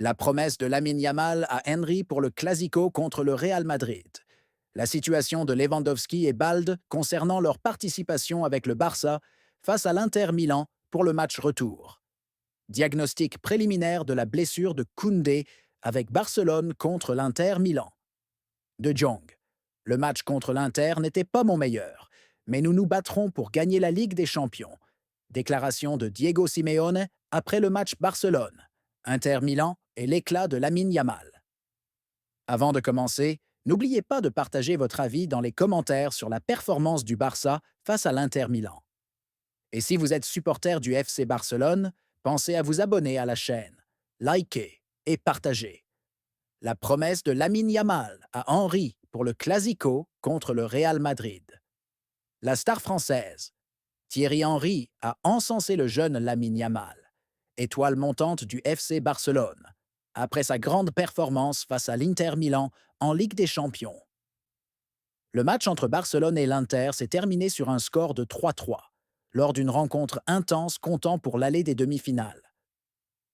La promesse de Lamine Yamal à Henry pour le Clasico contre le Real Madrid. La situation de Lewandowski et Balde concernant leur participation avec le Barça face à l'Inter Milan pour le match retour. Diagnostic préliminaire de la blessure de Koundé avec Barcelone contre l'Inter Milan. De Jong. Le match contre l'Inter n'était pas mon meilleur, mais nous nous battrons pour gagner la Ligue des Champions. Déclaration de Diego Simeone après le match Barcelone. Inter Milan et l'éclat de Lamine Yamal. Avant de commencer, n'oubliez pas de partager votre avis dans les commentaires sur la performance du Barça face à l'Inter Milan. Et si vous êtes supporter du FC Barcelone, pensez à vous abonner à la chaîne, liker et partager. La promesse de Lamine Yamal à Henry pour le Clasico contre le Real Madrid. La star française. Thierry Henry a encensé le jeune Lamine Yamal, étoile montante du FC Barcelone, après sa grande performance face à l'Inter Milan en Ligue des Champions. Le match entre Barcelone et l'Inter s'est terminé sur un score de 3-3, lors d'une rencontre intense comptant pour l'aller des demi-finales.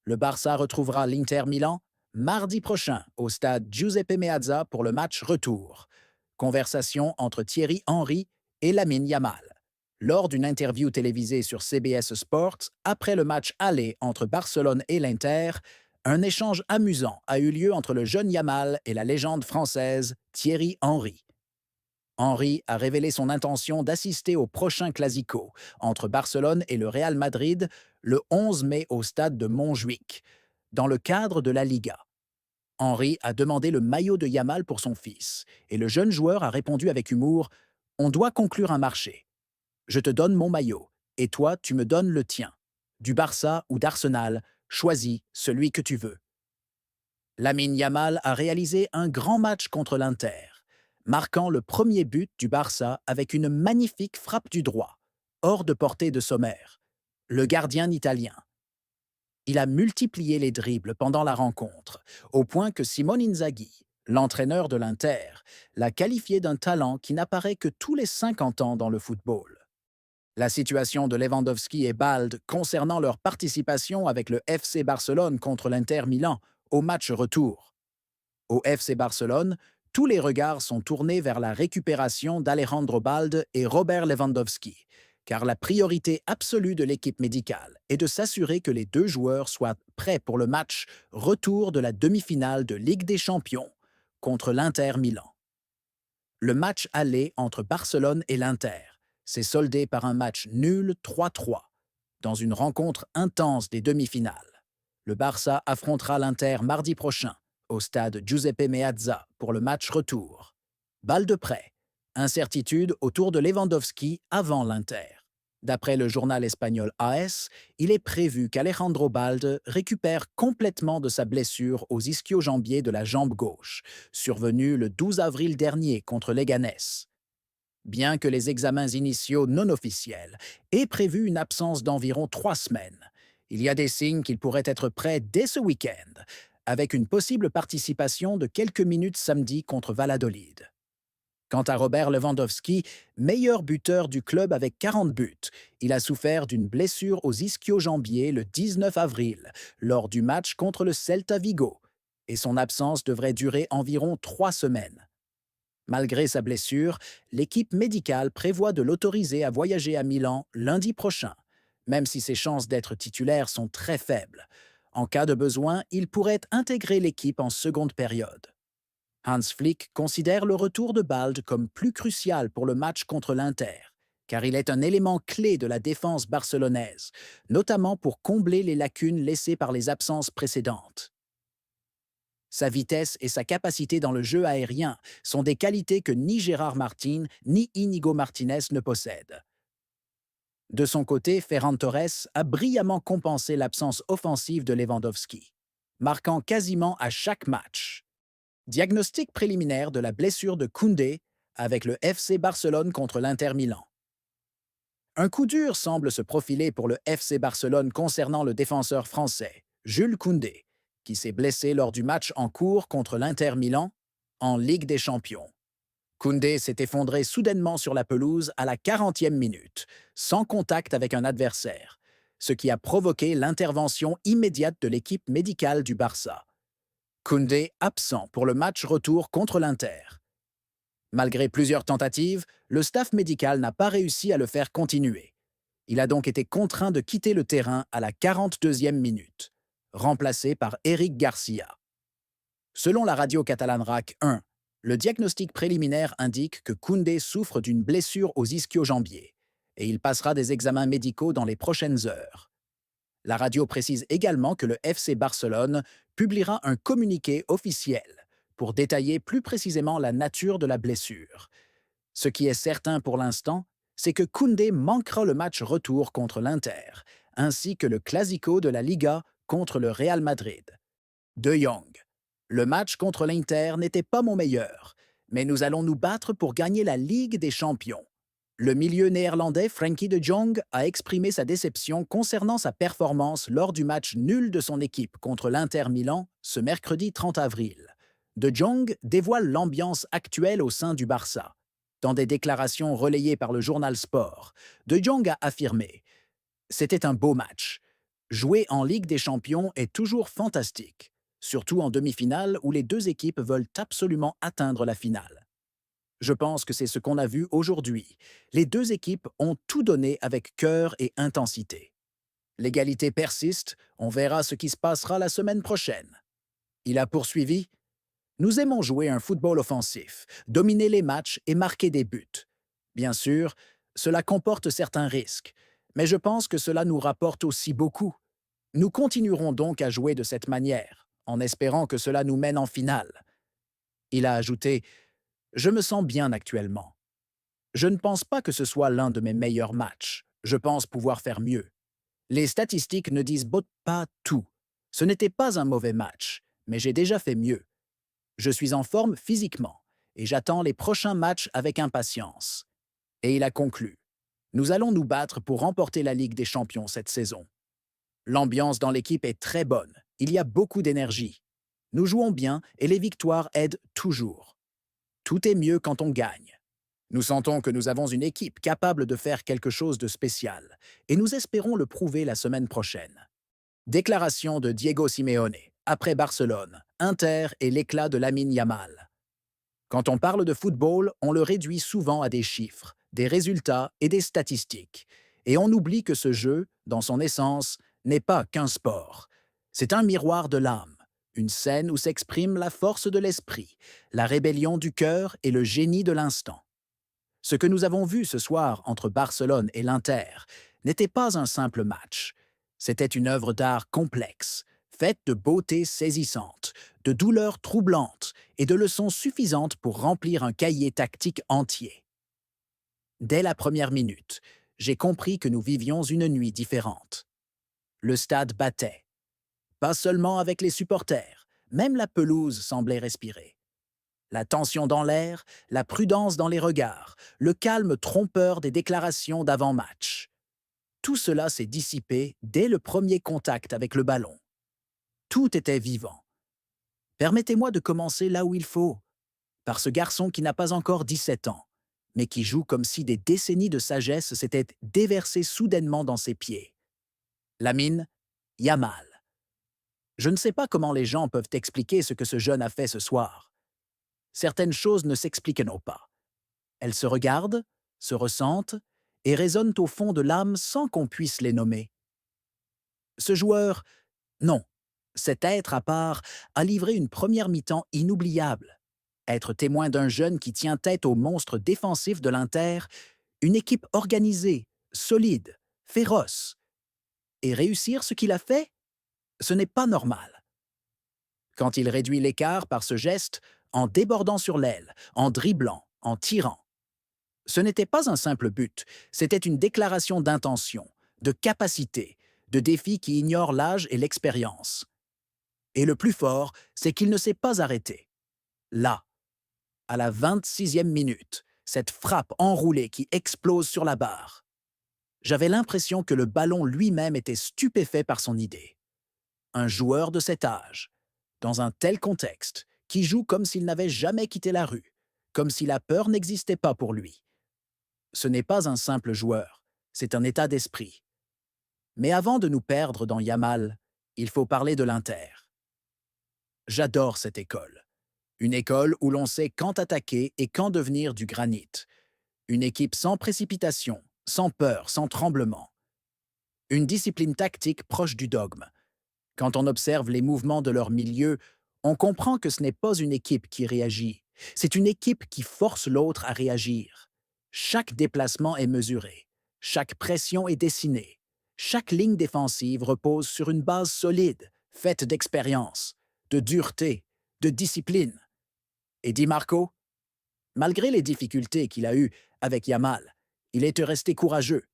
Le Barça retrouvera l'Inter Milan mardi prochain au stade Giuseppe Meazza pour le match retour. Conversation entre Thierry Henry et Lamine Yamal. Lors d'une interview télévisée sur CBS Sports, après le match aller entre Barcelone et l'Inter, un échange amusant a eu lieu entre le jeune Yamal et la légende française Thierry Henry. Henry a révélé son intention d'assister au prochain Clasico entre Barcelone et le Real Madrid le 11 mai au stade de Montjuïc, dans le cadre de la Liga. Henry a demandé le maillot de Yamal pour son fils, et le jeune joueur a répondu avec humour « On doit conclure un marché. Je te donne mon maillot, et toi tu me donnes le tien. Du Barça ou d'Arsenal, choisis celui que tu veux. » Lamine Yamal a réalisé un grand match contre l'Inter, marquant le premier but du Barça avec une magnifique frappe du droit, hors de portée de Sommer, le gardien italien. Il a multiplié les dribbles pendant la rencontre, au point que Simone Inzaghi, l'entraîneur de l'Inter, l'a qualifié d'un talent qui n'apparaît que tous les 50 ans dans le football. La situation de Lewandowski et Balde concernant leur participation avec le FC Barcelone contre l'Inter Milan au match retour. Au FC Barcelone, tous les regards sont tournés vers la récupération d'Alejandro Balde et Robert Lewandowski, car la priorité absolue de l'équipe médicale est de s'assurer que les deux joueurs soient prêts pour le match retour de la demi-finale de Ligue des Champions contre l'Inter Milan. Le match aller entre Barcelone et l'Inter s'est soldé par un match nul 3-3, dans une rencontre intense des demi-finales. Le Barça affrontera l'Inter mardi prochain, au stade Giuseppe Meazza, pour le match retour. Balle de près, incertitude autour de Lewandowski avant l'Inter. D'après le journal espagnol AS, il est prévu qu'Alejandro Balde récupère complètement de sa blessure aux ischio-jambiers de la jambe gauche, survenue le 12 avril dernier contre Leganés. Bien que les examens initiaux non officiels aient prévu une absence d'environ 3 semaines, il y a des signes qu'il pourrait être prêt dès ce week-end, avec une possible participation de quelques minutes samedi contre Valladolid. Quant à Robert Lewandowski, meilleur buteur du club avec 40 buts, il a souffert d'une blessure aux ischio-jambiers le 19 avril, lors du match contre le Celta Vigo, et son absence devrait durer environ 3 semaines. Malgré sa blessure, l'équipe médicale prévoit de l'autoriser à voyager à Milan lundi prochain, même si ses chances d'être titulaire sont très faibles. En cas de besoin, il pourrait intégrer l'équipe en seconde période. Hans Flick considère le retour de Balde comme plus crucial pour le match contre l'Inter, car il est un élément clé de la défense barcelonaise, notamment pour combler les lacunes laissées par les absences précédentes. Sa vitesse et sa capacité dans le jeu aérien sont des qualités que ni Gérard Martin ni Inigo Martinez ne possèdent. De son côté, Ferran Torres a brillamment compensé l'absence offensive de Lewandowski, marquant quasiment à chaque match. Diagnostic préliminaire de la blessure de Koundé avec le FC Barcelone contre l'Inter Milan. Un coup dur semble se profiler pour le FC Barcelone concernant le défenseur français, Jules Koundé, qui s'est blessé lors du match en cours contre l'Inter Milan en Ligue des Champions. Koundé s'est effondré soudainement sur la pelouse à la 40e minute, sans contact avec un adversaire, ce qui a provoqué l'intervention immédiate de l'équipe médicale du Barça, Koundé absent pour le match retour contre l'Inter. Malgré plusieurs tentatives, le staff médical n'a pas réussi à le faire continuer. Il a donc été contraint de quitter le terrain à la 42e minute, remplacé par Eric Garcia. Selon la radio catalane RAC 1, le diagnostic préliminaire indique que Koundé souffre d'une blessure aux ischio-jambiers et il passera des examens médicaux dans les prochaines heures. La radio précise également que le FC Barcelone publiera un communiqué officiel pour détailler plus précisément la nature de la blessure. Ce qui est certain pour l'instant, c'est que Koundé manquera le match retour contre l'Inter, ainsi que le Clasico de la Liga contre le Real Madrid. De Jong. Le match contre l'Inter n'était pas mon meilleur, mais nous allons nous battre pour gagner la Ligue des Champions. Le milieu néerlandais Frenkie de Jong a exprimé sa déception concernant sa performance lors du match nul de son équipe contre l'Inter Milan ce mercredi 30 avril. De Jong dévoile l'ambiance actuelle au sein du Barça. Dans des déclarations relayées par le journal Sport, De Jong a affirmé « C'était un beau match. Jouer en Ligue des Champions est toujours fantastique, surtout en demi-finale où les deux équipes veulent absolument atteindre la finale. Je pense que c'est ce qu'on a vu aujourd'hui. Les deux équipes ont tout donné avec cœur et intensité. L'égalité persiste, on verra ce qui se passera la semaine prochaine. » Il a poursuivi « Nous aimons jouer un football offensif, dominer les matchs et marquer des buts. Bien sûr, cela comporte certains risques, mais je pense que cela nous rapporte aussi beaucoup. Nous continuerons donc à jouer de cette manière, en espérant que cela nous mène en finale. » Il a ajouté « Je me sens bien actuellement. Je ne pense pas que ce soit l'un de mes meilleurs matchs. Je pense pouvoir faire mieux. Les statistiques ne disent pas tout. Ce n'était pas un mauvais match, mais j'ai déjà fait mieux. Je suis en forme physiquement et j'attends les prochains matchs avec impatience. » Et il a conclu « Nous allons nous battre pour remporter la Ligue des Champions cette saison. L'ambiance dans l'équipe est très bonne. Il y a beaucoup d'énergie. Nous jouons bien et les victoires aident toujours. Tout est mieux quand on gagne. Nous sentons que nous avons une équipe capable de faire quelque chose de spécial et nous espérons le prouver la semaine prochaine. » Déclaration de Diego Simeone, après Barcelone, Inter et l'éclat de Lamine Yamal. Quand on parle de football, on le réduit souvent à des chiffres, des résultats et des statistiques. Et on oublie que ce jeu, dans son essence, n'est pas qu'un sport. C'est un miroir de l'âme, une scène où s'exprime la force de l'esprit, la rébellion du cœur et le génie de l'instant. Ce que nous avons vu ce soir entre Barcelone et l'Inter n'était pas un simple match. C'était une œuvre d'art complexe, faite de beauté saisissante, de douleurs troublantes et de leçons suffisantes pour remplir un cahier tactique entier. Dès la première minute, j'ai compris que nous vivions une nuit différente. Le stade battait. Pas seulement avec les supporters, même la pelouse semblait respirer. La tension dans l'air, la prudence dans les regards, le calme trompeur des déclarations d'avant-match. Tout cela s'est dissipé dès le premier contact avec le ballon. Tout était vivant. Permettez-moi de commencer là où il faut, par ce garçon qui n'a pas encore 17 ans, mais qui joue comme si des décennies de sagesse s'étaient déversées soudainement dans ses pieds. Lamine Yamal. Je ne sais pas comment les gens peuvent expliquer ce que ce jeune a fait ce soir. Certaines choses ne s'expliquent pas. Elles se regardent, se ressentent et résonnent au fond de l'âme sans qu'on puisse les nommer. Ce joueur, non, cet être à part, a livré une première mi-temps inoubliable. Être témoin d'un jeune qui tient tête au monstre défensif de l'Inter, une équipe organisée, solide, féroce. Et réussir ce qu'il a fait, ce n'est pas normal. Quand il réduit l'écart par ce geste, en débordant sur l'aile, en dribblant, en tirant. Ce n'était pas un simple but, c'était une déclaration d'intention, de capacité, de défi qui ignore l'âge et l'expérience. Et le plus fort, c'est qu'il ne s'est pas arrêté. Là, à la 26e minute, cette frappe enroulée qui explose sur la barre. J'avais l'impression que le ballon lui-même était stupéfait par son idée. Un joueur de cet âge, dans un tel contexte, qui joue comme s'il n'avait jamais quitté la rue, comme si la peur n'existait pas pour lui. Ce n'est pas un simple joueur, c'est un état d'esprit. Mais avant de nous perdre dans Yamal, il faut parler de l'Inter. J'adore cette école. Une école où l'on sait quand attaquer et quand devenir du granit. Une équipe sans précipitation, sans peur, sans tremblement. Une discipline tactique proche du dogme. Quand on observe les mouvements de leur milieu, on comprend que ce n'est pas une équipe qui réagit, c'est une équipe qui force l'autre à réagir. Chaque déplacement est mesuré, chaque pression est dessinée, chaque ligne défensive repose sur une base solide, faite d'expérience, de dureté, de discipline. Et Di Marco, malgré les difficultés qu'il a eues avec Yamal, il est resté courageux.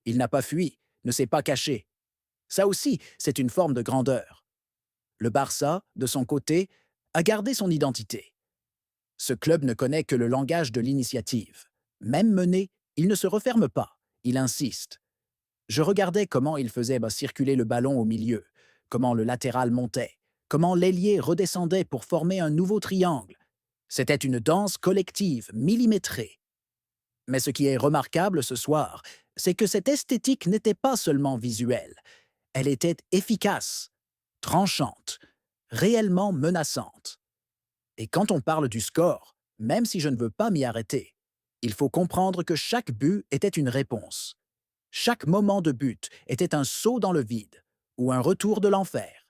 Il n'a pas fui, ne s'est pas caché. Ça aussi, c'est une forme de grandeur. Le Barça, de son côté, a gardé son identité. Ce club ne connaît que le langage de l'initiative. Même mené, il ne se referme pas, il insiste. Je regardais comment il faisait circuler le ballon au milieu, comment le latéral montait, comment l'ailier redescendait pour former un nouveau triangle. C'était une danse collective, millimétrée. Mais ce qui est remarquable ce soir, c'est que cette esthétique n'était pas seulement visuelle, elle était efficace, tranchante, réellement menaçante. Et quand on parle du score, même si je ne veux pas m'y arrêter, il faut comprendre que chaque but était une réponse. Chaque moment de but était un saut dans le vide ou un retour de l'enfer.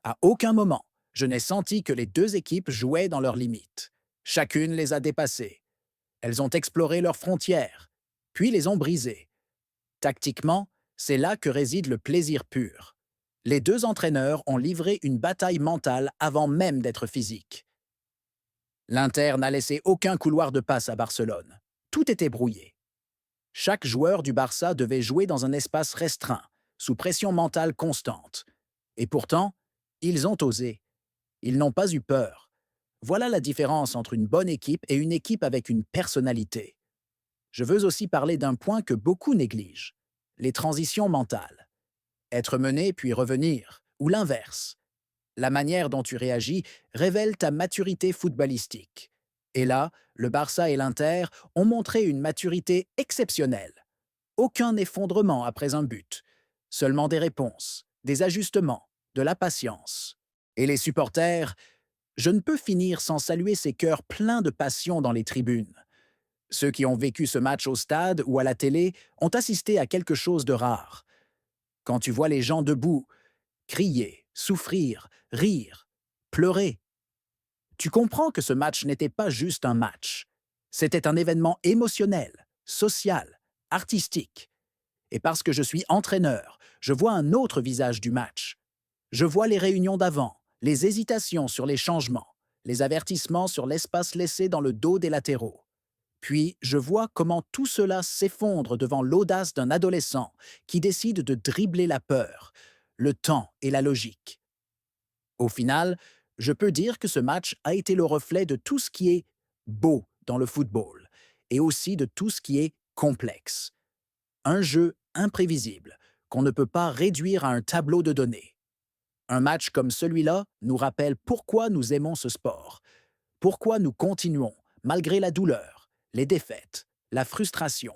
À aucun moment, je n'ai senti que les deux équipes jouaient dans leurs limites. Chacune les a dépassées. Elles ont exploré leurs frontières, puis les ont brisées. Tactiquement, c'est là que réside le plaisir pur. Les deux entraîneurs ont livré une bataille mentale avant même d'être physiques. L'Inter n'a laissé aucun couloir de passe à Barcelone. Tout était brouillé. Chaque joueur du Barça devait jouer dans un espace restreint, sous pression mentale constante. Et pourtant, ils ont osé. Ils n'ont pas eu peur. Voilà la différence entre une bonne équipe et une équipe avec une personnalité. Je veux aussi parler d'un point que beaucoup négligent, les transitions mentales. Être mené puis revenir, ou l'inverse. La manière dont tu réagis révèle ta maturité footballistique. Et là, le Barça et l'Inter ont montré une maturité exceptionnelle. Aucun effondrement après un but, seulement des réponses, des ajustements, de la patience. Et les supporters, je ne peux finir sans saluer ces cœurs pleins de passion dans les tribunes. Ceux qui ont vécu ce match au stade ou à la télé ont assisté à quelque chose de rare. Quand tu vois les gens debout, crier, souffrir, rire, pleurer, tu comprends que ce match n'était pas juste un match. C'était un événement émotionnel, social, artistique. Et parce que je suis entraîneur, je vois un autre visage du match. Je vois les réunions d'avant, les hésitations sur les changements, les avertissements sur l'espace laissé dans le dos des latéraux. Puis, je vois comment tout cela s'effondre devant l'audace d'un adolescent qui décide de dribbler la peur, le temps et la logique. Au final, je peux dire que ce match a été le reflet de tout ce qui est beau dans le football et aussi de tout ce qui est complexe. Un jeu imprévisible qu'on ne peut pas réduire à un tableau de données. Un match comme celui-là nous rappelle pourquoi nous aimons ce sport, pourquoi nous continuons, malgré la douleur, les défaites, la frustration.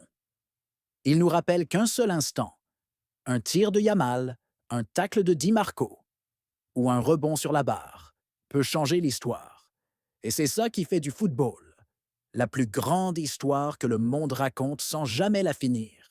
Il nous rappelle qu'un seul instant, un tir de Yamal, un tacle de Di Marco ou un rebond sur la barre peut changer l'histoire. Et c'est ça qui fait du football la plus grande histoire que le monde raconte sans jamais la finir.